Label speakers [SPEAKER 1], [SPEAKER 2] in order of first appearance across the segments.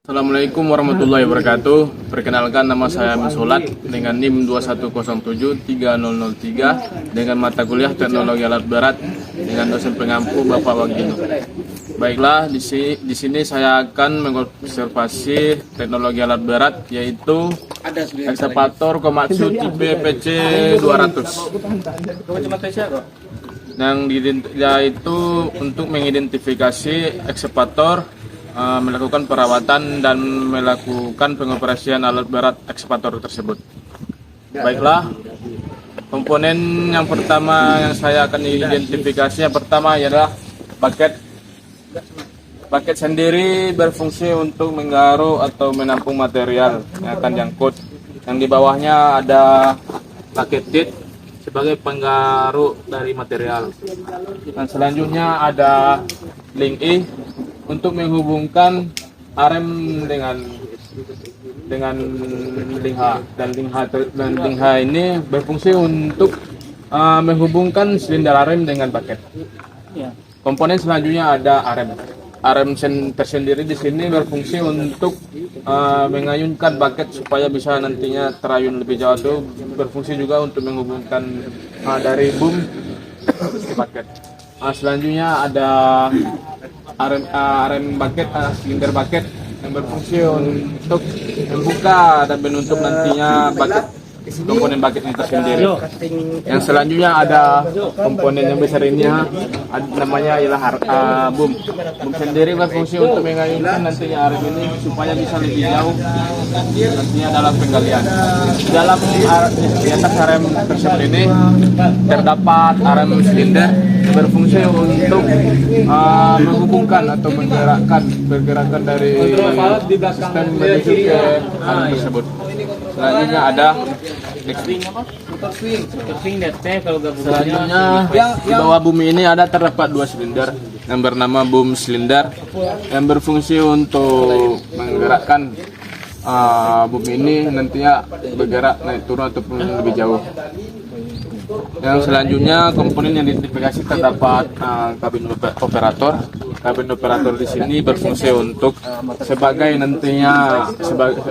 [SPEAKER 1] Assalamualaikum warahmatullahi wabarakatuh. Perkenalkan, nama saya Musolat dengan NIM 21073003 dengan mata kuliah Teknologi Alat Berat dengan dosen pengampu Bapak Wagino. Baiklah, di sini saya akan mengobservasi teknologi alat berat, yaitu ekskavator Komatsu tipe PC 200. Yaitu untuk mengidentifikasi ekskavator, melakukan perawatan dan melakukan pengoperasian alat berat ekskavator tersebut. Baiklah, komponen yang pertama yang saya akan identifikasi yang pertama adalah bucket. Bucket sendiri berfungsi untuk menggaruk atau menampung material yang akan diangkut. Yang di bawahnya ada bucket tit sebagai penggaruk dari material. Dan selanjutnya ada link E untuk menghubungkan arem dengan link H, dan link H ini berfungsi untuk menghubungkan silinder arem dengan bucket. Komponen selanjutnya ada arem. Arem tersendiri di sini berfungsi untuk mengayunkan bucket supaya bisa nantinya terayun lebih jauh. Itu berfungsi juga untuk menghubungkan dari boom ke bucket. Selanjutnya ada arem bucket, silinder bucket yang berfungsi untuk membuka dan menutup nantinya bucket, komponen bucket ini tersendiri. Yang selanjutnya ada komponen yang besar ini, namanya ialah boom. Boom sendiri berfungsi untuk mengayunkan nantinya arem ini supaya bisa lebih jauh nantinya dalam penggalian. Di atas arem tersebut ini terdapat arem silinder yang berfungsi untuk menghubungkan atau pergerakan dari sistem menuju ke arem tersebut. Selanjutnya ada selanjutnya di bawah bumi ini terdapat dua silinder yang bernama boom silinder yang berfungsi untuk menggerakkan bumi ini nantinya bergerak naik turun ataupun lebih jauh. Yang selanjutnya komponen yang diidentifikasi terdapat kabin operator. Kabin operator di sini berfungsi untuk sebagai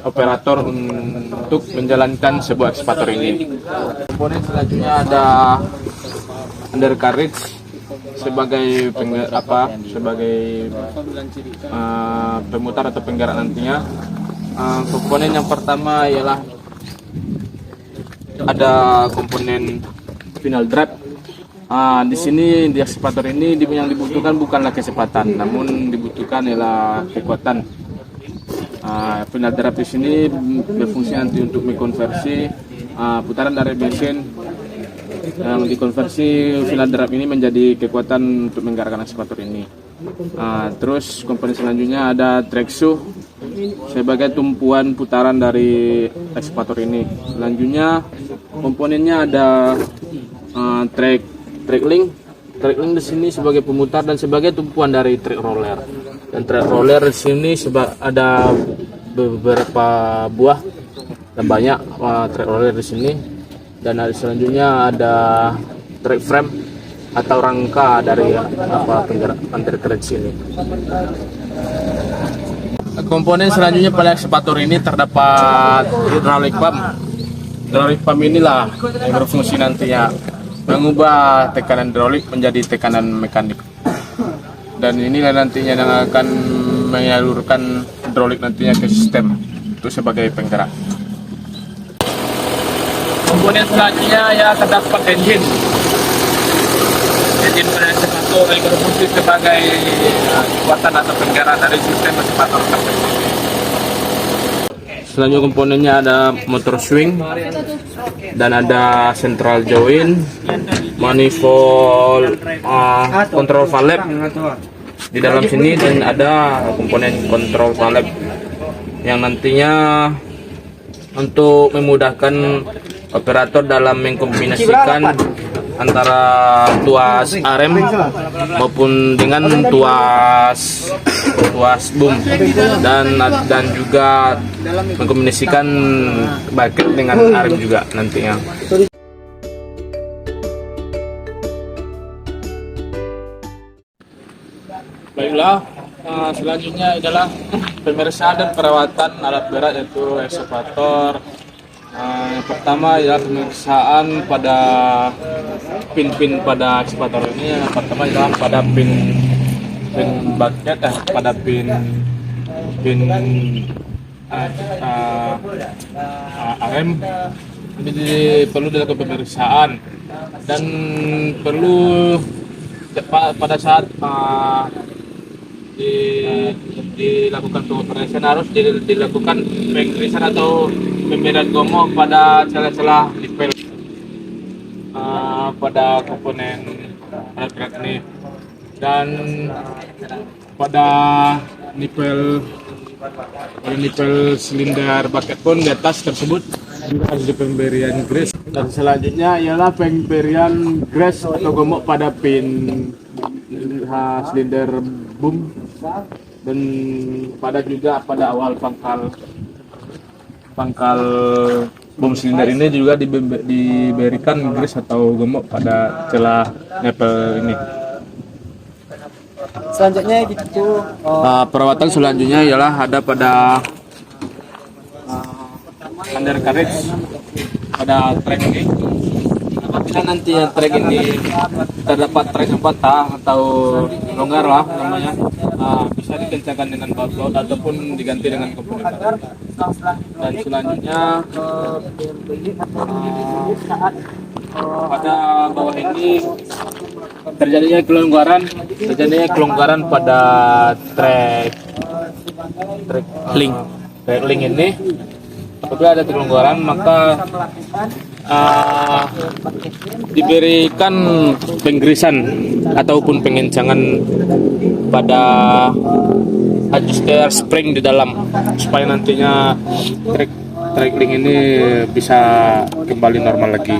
[SPEAKER 1] operator untuk menjalankan sebuah ekskavator ini. Komponen selanjutnya ada undercarriage sebagai pemutar atau penggerak nantinya. Komponen yang pertama ialah ada komponen final drive. Di sini di ekskavator ini yang dibutuhkan bukanlah kecepatan, namun dibutuhkan ialah kekuatan. Final drive di sini berfungsi nanti untuk mengkonversi putaran dari mesin yang dikonversi final drive ini menjadi kekuatan untuk menggerakkan ekskavator ini. Terus komponen selanjutnya ada track shoe sebagai tumpuan putaran dari ekskavator ini. Selanjutnya komponennya ada track link. Track link di sini sebagai pemutar dan sebagai tumpuan dari track roller. Dan track roller di sini ada beberapa buah dan banyak track roller di sini. Dan selanjutnya ada track frame atau rangka dari penggerak undercarriage ini. Komponen selanjutnya pada ekskavator ini terdapat hydraulic pump. Hydraulic pump inilah yang berfungsi nantinya mengubah tekanan hidrolik menjadi tekanan mekanik. Dan inilah nantinya yang akan menyalurkan hidrolik nantinya ke sistem itu sebagai penggerak. Komponen selanjutnya terdapat engine. Engine pada ekskavator yang berfungsi sebagai kekuatan atau penggerak dari sistem ekskavator tersebut. Selanjutnya komponennya ada motor swing dan ada central joint, manifold, control valve di dalam sini, dan ada komponen control valve yang nantinya untuk memudahkan operator dalam mengkombinasikan antara tuas arem maupun dengan tuas boom dan juga mengkombinasikan bucket dengan arem juga nantinya. Baiklah, Selanjutnya adalah pemeriksaan dan perawatan alat berat yaitu ekskavator. Yang pertama adalah pemeriksaan pada pin-pin pada ekskavator ini. Yang pertama adalah pada pin bucket, pada pin arem. Jadi perlu dilakukan pemeriksaan dan perlu pada saat dilakukan pengoperasian harus dilakukan penggerisan atau pembedaan gomong pada celah-celah nipel pada komponen alat berat ini, dan pada nipel silinder bucket pun di atas tersebut juga harus di pemberian grease. Dan selanjutnya ialah pemberian grease atau gomok pada pin silinder boom, dan juga pada awal pangkal bom silinder ini juga diberikan grease atau gomok pada celah nipel ini.
[SPEAKER 2] Selanjutnya gitu.
[SPEAKER 1] Perawatan selanjutnya ialah ada pada undercarriage pada trek ini. Apabila nanti trek ini terdapat trek yang patah atau longgar lah namanya, bisa dikencangkan dengan baut ataupun diganti dengan komponen baru. Dan selanjutnya pada bawah ini terjadinya kelonggaran pada trek link ini. Apabila ada kelonggaran maka diberikan penggerisan ataupun pengencangan pada adjuster spring di dalam supaya nantinya trek link ini bisa kembali normal lagi.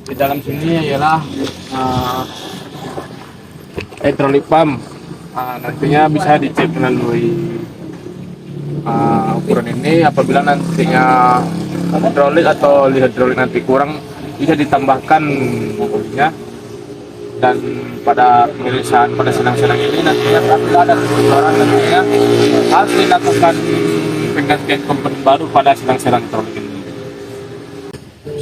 [SPEAKER 1] Di dalam sini ialah hydraulic pump. Nantinya bisa dicek melalui ukuran ini. Apabila nantinya hidrolik atau hidrolik nanti kurang, bisa ditambahkan mobilnya. Dan pada pemeriksaan pada sedang-sedang ini nantinya apabila ada kebocoran nantinya harus dilakukan penggantian komponen baru pada sedang-sedang hidrolik ini.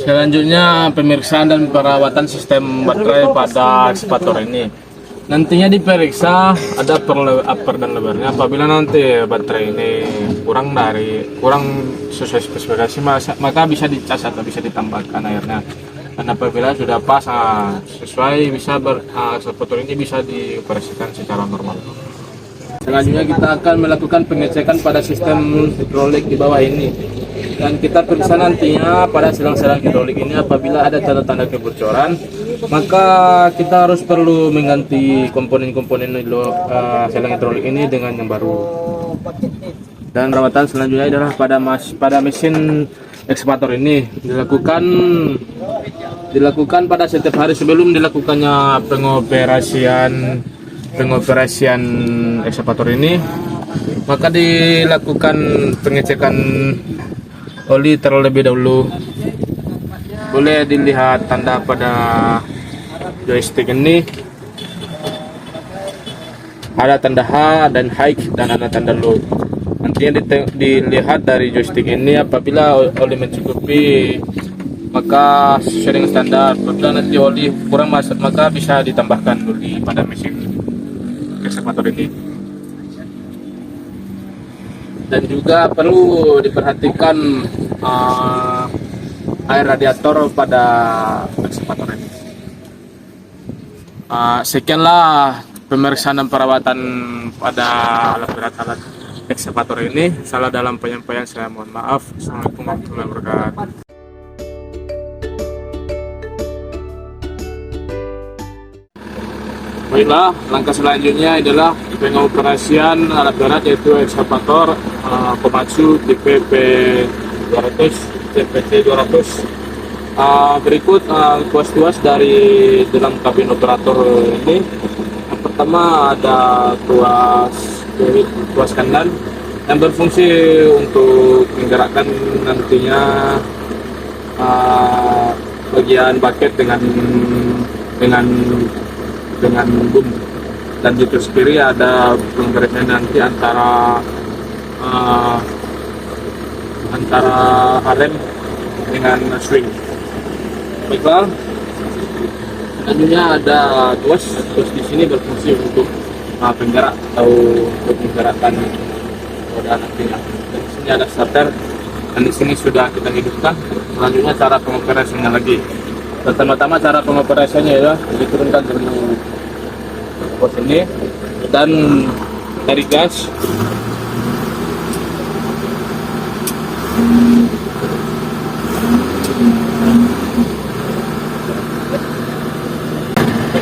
[SPEAKER 1] Selanjutnya pemeriksaan dan perawatan sistem baterai pada ekskavator ini. Nantinya diperiksa ada upper dan lowernya. Apabila nanti baterai ini kurang sesuai spesifikasi maka bisa dicas atau bisa ditambahkan airnya. Dan apabila sudah pas sesuai, bisa ekskavator ini bisa dioperasikan secara normal. Selanjutnya kita akan melakukan pengecekan pada sistem hidrolik di bawah ini. Dan kita periksa nantinya pada selang-selang hidrolik ini apabila ada tanda-tanda kebocoran, maka kita harus perlu mengganti komponen-komponen selang hidrolik ini dengan yang baru. Dan perawatan selanjutnya adalah pada mesin ekskavator ini dilakukan pada setiap hari sebelum dilakukannya pengoperasian ekskavator ini, maka dilakukan pengecekan oli terlebih dahulu. Boleh dilihat tanda pada joystick ini, ada tanda H dan high dan ada tanda low. Nantinya dilihat dari joystick ini, apabila oli mencukupi maka sesuai dengan standar. Apabila nanti oli kurang masuk maka bisa ditambahkan oli pada mesin ekskavator ini. Dan juga perlu diperhatikan air radiator pada ekskavator ini. Sekianlah pemeriksaan dan perawatan pada alat berat alat ekskavator ini. Salah dalam penyampaian saya mohon maaf. Assalamualaikum warahmatullahi wabarakatuh. Baiklah, langkah selanjutnya adalah pengoperasian alat berat yaitu ekskavator Komatsu DPP 200 CPT 200. Berikut tuas-tuas dari dalam kabin operator ini. Yang pertama ada tuas kanan yang berfungsi untuk menggerakkan nantinya bagian bucket dengan boom. dan di tuas kiri ada penggeresan nanti antara arem dengan swing. Baiklah, selanjutnya ada tuas di sini berfungsi untuk penggerak atau untuk menggerakkan roda nantinya. Dan di sini ada starter, dan di sini sudah kita hidupkan. Selanjutnya cara pengoperasiannya lagi. Pertama-tama cara pengoperasiannya ya diturunkan dari pos ini dan tarik gas.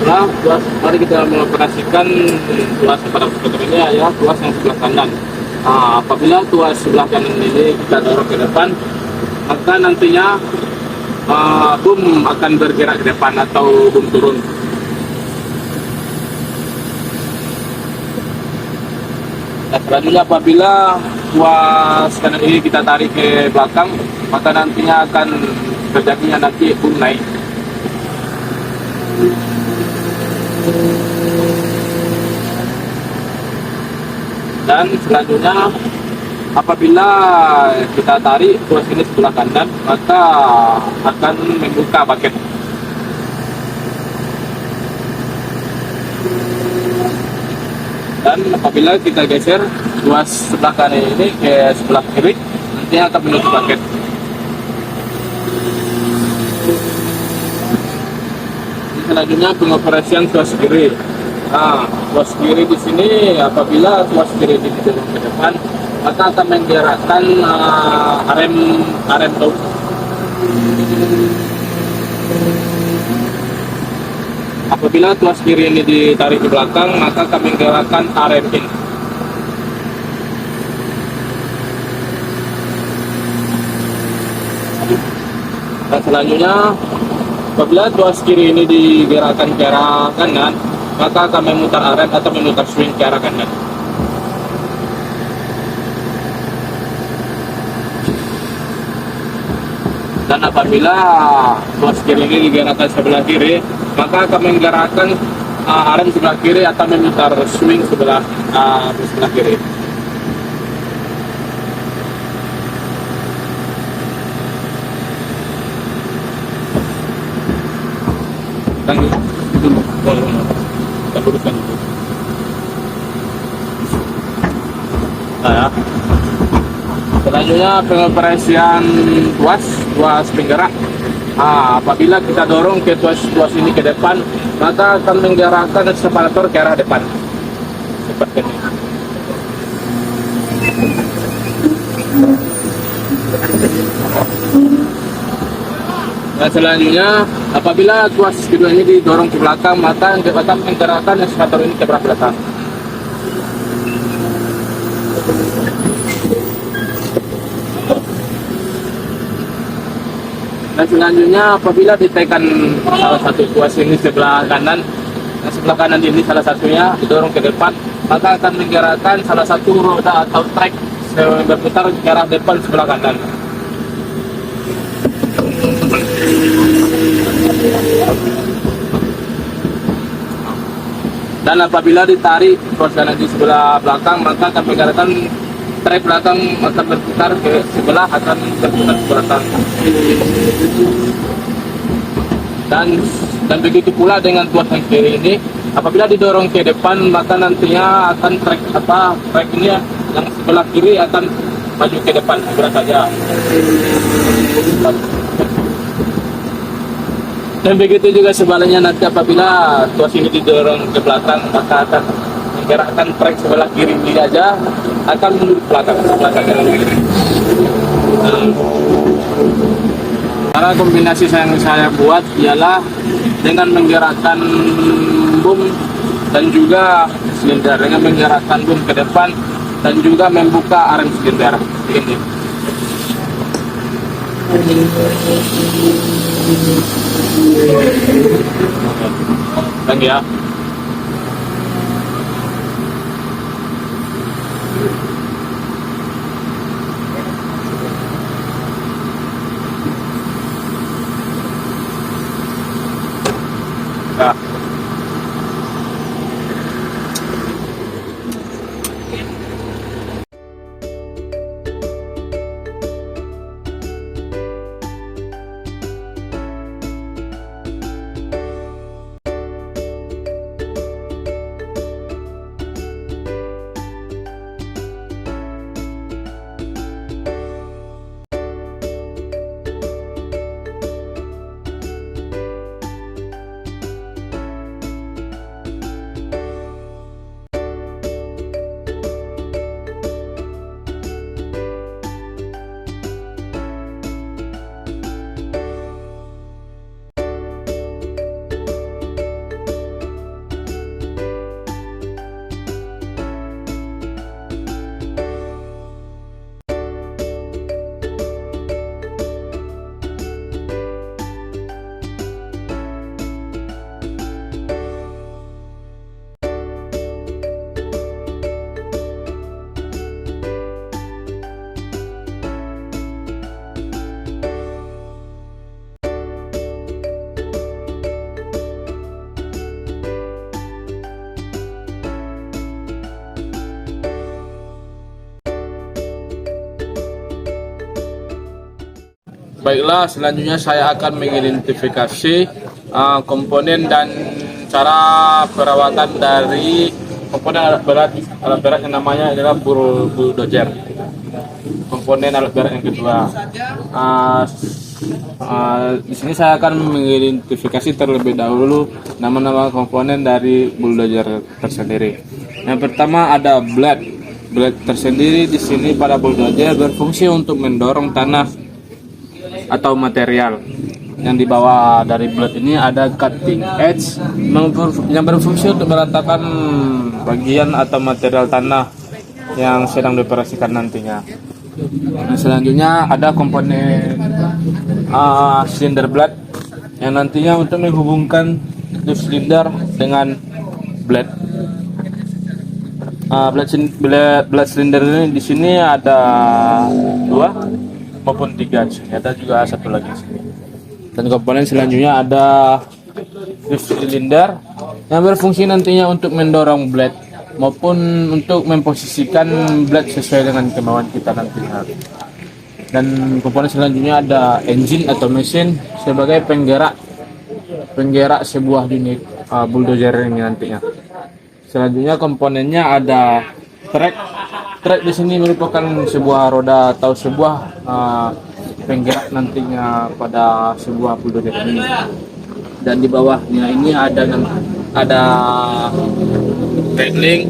[SPEAKER 1] Nah, mari kita mengoperasikan tuas pada skuter ini ya, tuas yang sebelah kanan. Apabila tuas sebelah kanan ini kita dorong ke depan, maka nantinya boom akan bergerak ke depan atau boom turun. Dan selanjutnya apabila tuas kanan ini kita tarik ke belakang, maka nantinya akan terjadinya nanti boom naik. Dan selanjutnya apabila kita tarik tuas ini sebelah kanan, maka akan membuka bucket. Dan apabila kita geser tuas sebelah kanan ini ke sebelah kiri, nanti akan menutup bucket. Selanjutnya pengoperasian tuas kiri. Tuas kiri di sini apabila tuas kiri ini didorong ke depan, maka akan menggerakkan arem out. Apabila tuas kiri ini ditarik ke belakang, maka akan menggerakkan arem in. Dan selanjutnya apabila tuas kiri ini digerakkan ke arah kanan, maka akan memutar arem atau memutar swing ke arah kanan. Dan apabila tuas kiri ini digerakkan sebelah kiri, maka akan menggerakkan arem sebelah kiri atau memutar swing sebelah kiri. Dan itu kita luruskan itu. Ya. Selanjutnya pengoperasian tuas penggerak. Apabila kita dorong ke tuas ini ke depan, maka akan menggerakkan separator ke arah depan seperti ini. Dan selanjutnya apabila tuas kedua ini didorong ke belakang, maka akan menggerakkan separator ini ke belakang. Dan selanjutnya apabila ditekan salah satu tuas ini sebelah kanan, dan sebelah kanan ini salah satunya didorong ke depan, maka akan menggerakkan salah satu roda atau trek berputar ke arah depan sebelah kanan. Dan apabila ditarik tuas kanan di sebelah belakang, maka akan menggerakkan trek belakang akan berputar ke sebelah, akan berputar ke belakang. Dan begitu pula dengan tuas yang kiri ini, apabila didorong ke depan, maka nantinya akan trek ini yang sebelah kiri akan maju ke depan segera saja. Dan begitu juga sebaliknya, nanti apabila tuas ini didorong ke belakang, maka akan menggerakkan trek sebelah kiri ini aja, akan mundur ke belakang sebelah kanan. Cara kombinasi yang saya buat ialah dengan menggerakkan boom dan juga silinder, dengan menggerakkan boom ke depan dan juga membuka arem silinder ini. Lagi ya. Baiklah, selanjutnya saya akan mengidentifikasi komponen dan cara perawatan dari komponen alat berat yang namanya adalah bulldozer. Komponen alat berat yang kedua. Di sini saya akan mengidentifikasi terlebih dahulu nama-nama komponen dari bulldozer tersendiri. Yang pertama ada blade. Blade tersendiri di sini pada bulldozer berfungsi untuk mendorong tanah atau material. Yang di bawah dari blade ini ada cutting edge yang berfungsi untuk meratakan bagian atau material tanah yang sedang dioperasikan nantinya. Nah, selanjutnya ada komponen silinder blade yang nantinya untuk menghubungkan silinder dengan blade. Blade silinder ini di sini ada 2 maupun 3, ada juga satu lagi di sini. Dan komponen selanjutnya ada silinder yang berfungsi nantinya untuk mendorong blade maupun untuk memposisikan blade sesuai dengan kemauan kita nantinya. Dan komponen selanjutnya ada engine atau mesin sebagai penggerak sebuah unit bulldozer ini nantinya. Selanjutnya komponennya ada track. Track di sini merupakan sebuah roda atau sebuah penggerak nantinya pada sebuah bulldozer ini. Dan di bawahnya ini ada rattling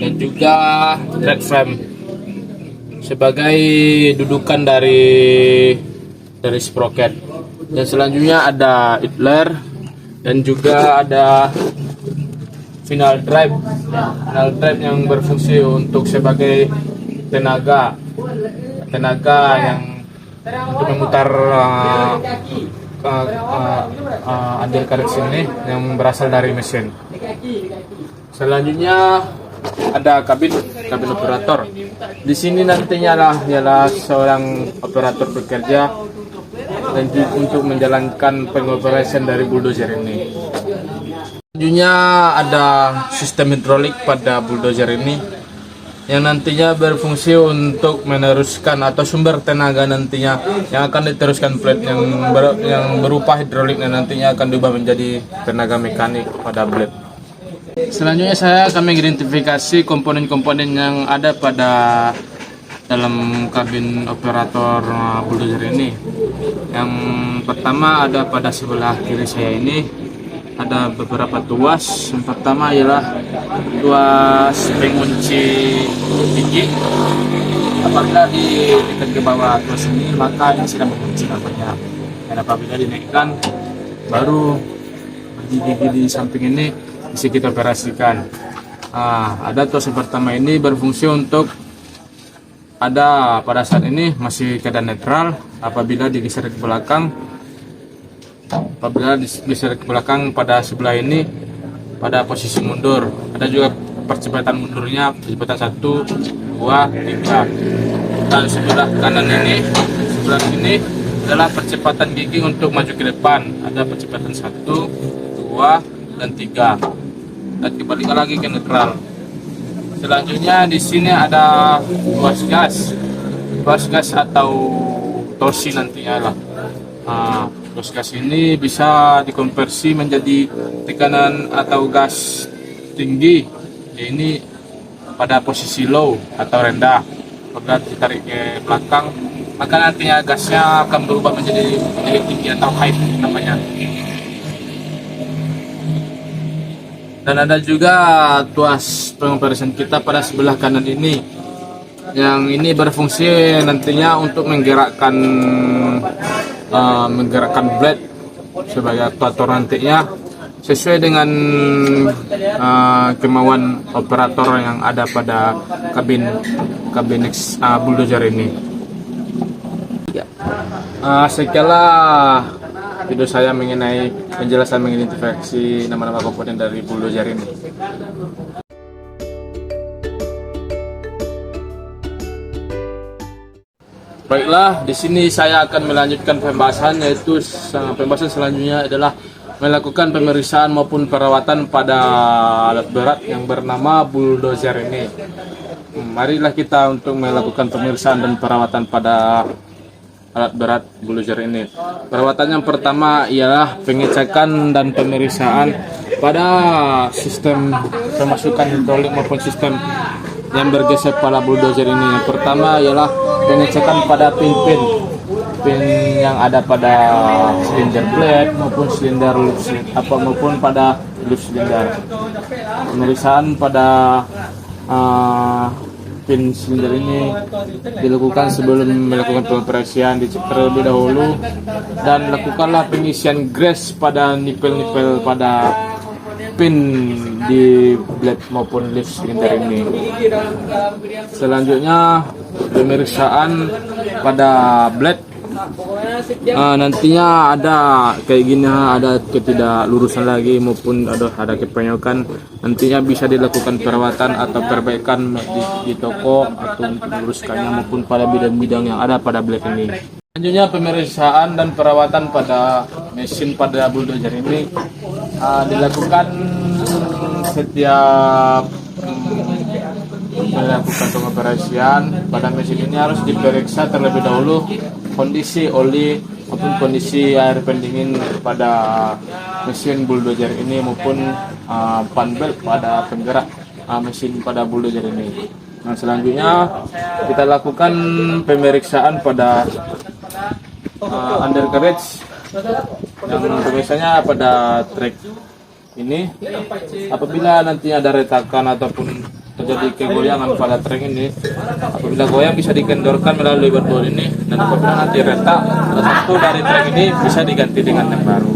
[SPEAKER 1] dan juga track frame sebagai dudukan dari sprocket. Dan selanjutnya ada idler dan juga ada final drive yang berfungsi untuk sebagai tenaga yang untuk memutar andil karet sini yang berasal dari mesin. Selanjutnya ada kabin operator. Di sini nantinya ialah seorang operator bekerja dan untuk menjalankan pengoperasian dari bulldozer ini. Selanjutnya ada sistem hidrolik pada bulldozer ini yang nantinya berfungsi untuk meneruskan atau sumber tenaga nantinya yang akan diteruskan blade yang berupa hidrolik dan nantinya akan diubah menjadi tenaga mekanik pada blade. Selanjutnya saya akan mengidentifikasi komponen-komponen yang ada pada dalam kabin operator bulldozer ini. Yang pertama ada pada sebelah kiri saya ini. Ada beberapa tuas. Yang pertama ialah tuas pengunci gigi. Apabila ditekan ke bawah tuas ini, maka ini sedang mengunci namanya. Dan apabila dinaikkan, baru gigi di samping ini bisa kita operasikan. Ada tuas yang pertama ini berfungsi untuk pada saat ini masih keadaan netral. Apabila digeser ke belakang, pada sebelah ini pada posisi mundur. Ada juga percepatan mundurnya, percepatan 1, 2, 3. Dan sebelah kanan ini adalah percepatan gigi untuk maju ke depan. Ada percepatan 1, 2, dan 3. Dan kembali lagi ke netral. Selanjutnya di sini ada tuas gas atau torsi nantinya lah. Tuas gas ini bisa dikonversi menjadi tekanan atau gas tinggi. Ini pada posisi low atau rendah. Apabila ditarik ke belakang, maka nantinya gasnya akan berubah menjadi tinggi atau high namanya. Dan ada juga tuas pengoperasian kita pada sebelah kanan ini, yang ini berfungsi nantinya untuk menggerakkan blade sebagai aktuator nantinya sesuai dengan kemauan operator yang ada pada kabin bulldozer ini. Sekianlah video saya mengenai penjelasan mengidentifikasi nama-nama komponen dari bulldozer ini. Baiklah, di sini saya akan melanjutkan pembahasan, yaitu pembahasan selanjutnya adalah melakukan pemeriksaan maupun perawatan pada alat berat yang bernama bulldozer ini. Marilah kita untuk melakukan pemeriksaan dan perawatan pada alat berat bulldozer ini. Perawatan yang pertama ialah pengecekan dan pemeriksaan pada sistem pemasukan hidrolik maupun sistem yang bergeser pada bulldozer ini. Yang pertama ialah pengecekan pada pin yang ada pada silinder blade maupun silinder maupun pada loop silinder. Pemeriksaan pada pin silinder ini dilakukan sebelum melakukan pengoperasian, dicek terlebih dahulu, dan lakukanlah pengisian grease pada nipel-nipel pada pin di blade maupun leaf silinder ini. Selanjutnya pemeriksaan pada blade. Nantinya ada kayak gini, ada ketidaklurusan lagi maupun ada kepenyokan, nantinya bisa dilakukan perawatan atau perbaikan di toko atau untuk meluruskannya maupun pada bidang-bidang yang ada pada blade ini. Selanjutnya pemeriksaan dan perawatan pada mesin pada bulldozer ini dilakukan setiap melakukan pengoperasian. Pada mesin ini harus diperiksa terlebih dahulu kondisi oli maupun kondisi air pendingin pada mesin bulldozer ini maupun pan belt pada penggerak mesin pada bulldozer ini. Nah, selanjutnya kita lakukan pemeriksaan pada undercarriage yang biasanya pada trek ini. Apabila nanti ada retakan ataupun terjadi kegoyangan pada trek ini, apabila goyang bisa dikendorkan melalui ban ini, dan apabila nanti retak salah satu dari trek ini bisa diganti dengan yang baru.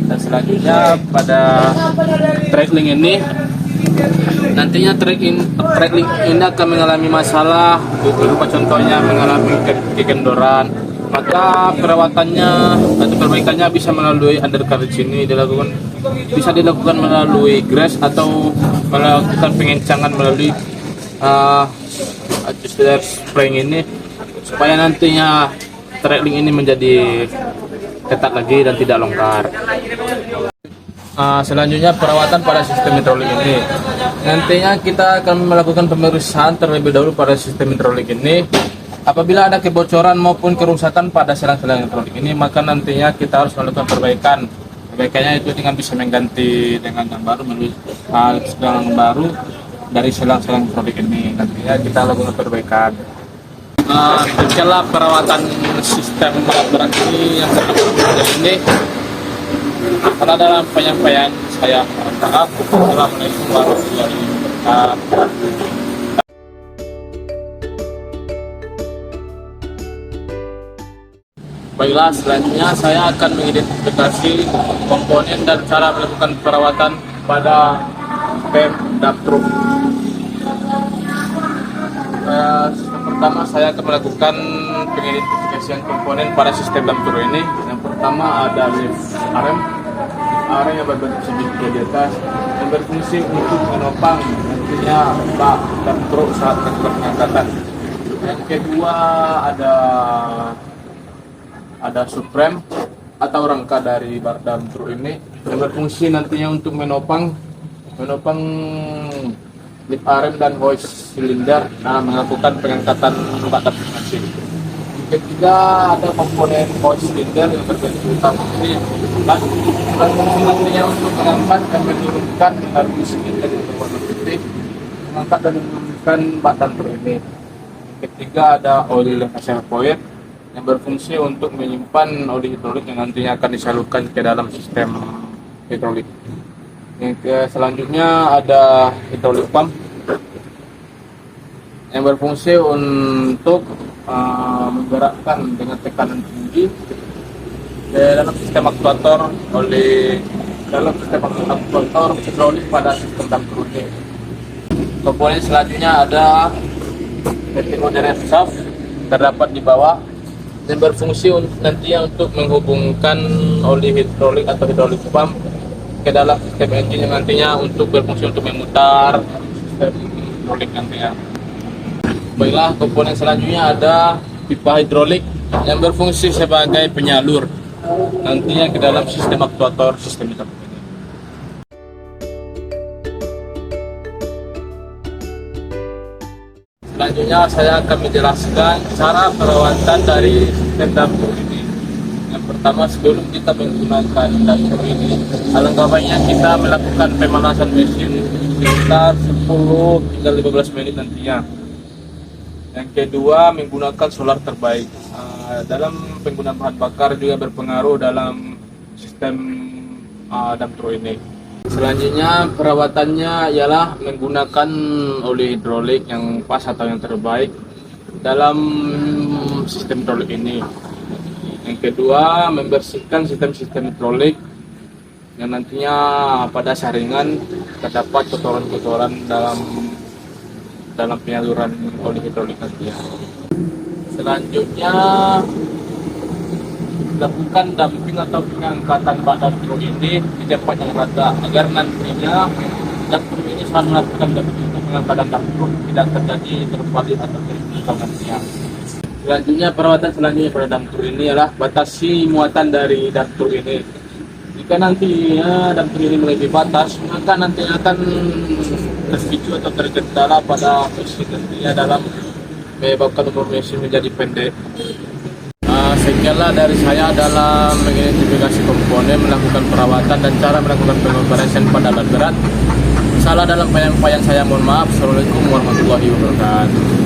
[SPEAKER 1] Dan selanjutnya pada trek link ini, nantinya trek link ini akan mengalami masalah berupa contohnya mengalami kekendoran, maka perawatannya atau perbaikannya bisa melalui undercarriage ini bisa dilakukan melalui grease atau melakukan pengencangan melalui adjuster spring ini, supaya nantinya trailing ini menjadi ketat lagi dan tidak longgar. Selanjutnya perawatan pada sistem hidrolik ini, nantinya kita akan melakukan pemeriksaan terlebih dahulu pada sistem hidrolik ini. Apabila ada kebocoran maupun kerusakan pada selang-selang hidrolik ini, maka nantinya kita harus melakukan perbaikan. Perbaikannya itu dengan bisa mengganti dengan yang baru, melalui selang baru dari selang-selang hidrolik ini. Nantinya kita lakukan perbaikan. Setelah perawatan sistem alat berat ini yang ini, karena dalam penyampaian saya maaf, Assalamualaikum warahmatullahi wabarakatuh. Baiklah, selanjutnya saya akan mengidentifikasi komponen dan cara melakukan perawatan pada PEM dump truck. Pertama saya akan melakukan pengidentifikasian komponen pada sistem dump truck ini. Yang pertama ada lift arm yang berbentuk segitiga di atas yang berfungsi untuk menopang nantinya bak dump truck saat melakukan pengangkatan. Yang kedua ada subframe atau rangka dari bar dump truck ini yang berfungsi nantinya untuk menopang lip arm dan hoist silinder melakukan pengangkatan bak dump truck mesin. Ketiga ada komponen hoist silinder yang berbentuk utama ini berfungsi nantinya untuk mengangkat dan menurunkan arus silinder yang berwarna putih, mengangkat dan menurunkan bak dump truck ini. Ketiga ada oil reservoir yang berfungsi untuk menyimpan oli hidrolik yang nantinya akan disalurkan ke dalam sistem hidrolik. Yang selanjutnya ada hidrolik pump yang berfungsi untuk menggerakkan dengan tekanan tinggi ke dalam sistem aktuator hidrolik pada sistem dump truck ini. Komponen selanjutnya ada modern shaft terdapat di bawah dan berfungsi nantinya untuk menghubungkan oli hidrolik atau hidrolik pump ke dalam sistem engine yang nantinya untuk berfungsi untuk memutar sistem hidrolik nantinya. Baiklah, komponen selanjutnya ada pipa hidrolik yang berfungsi sebagai penyalur nantinya ke dalam sistem aktuator sistem hidrolik. Selanjutnya saya akan menjelaskan cara perawatan dari sistem dapur ini. Yang pertama, sebelum kita menggunakan dapur ini, alangkah baiknya kita melakukan pemanasan mesin sekitar 10 hingga 15 menit nantinya. Yang kedua, menggunakan solar terbaik. Dalam penggunaan bahan bakar juga berpengaruh dalam sistem dapur ini. Selanjutnya perawatannya ialah menggunakan oli hidrolik yang pas atau yang terbaik dalam sistem hidrolik ini. Yang kedua, membersihkan sistem-sistem hidrolik yang nantinya pada saringan terdapat kotoran-kotoran dalam penyaluran oli hidrolik nantinya. Selanjutnya, lakukan dumping atau pengangkatan bak dapur ini di tempat yang rata agar nantinya dapur ini saat melakukan dumping atau pengangkatan dapur tidak terjadi terbalik atau terbuka nantinya. Selanjutnya, perawatan selanjutnya pada dapur ini adalah batasi muatan dari dapur ini. Jika nantinya dapur ini melebihi batas, maka nanti akan terpicu atau terkendala pada mesin nantinya dalam menyebabkan umur mesin menjadi pendek. Sekianlah dari saya dalam mengidentifikasi komponen, melakukan perawatan dan cara melakukan pembersihan pada alat berat. Salah dalam penyampaian saya, mohon maaf. Assalamualaikum warahmatullahi wabarakatuh.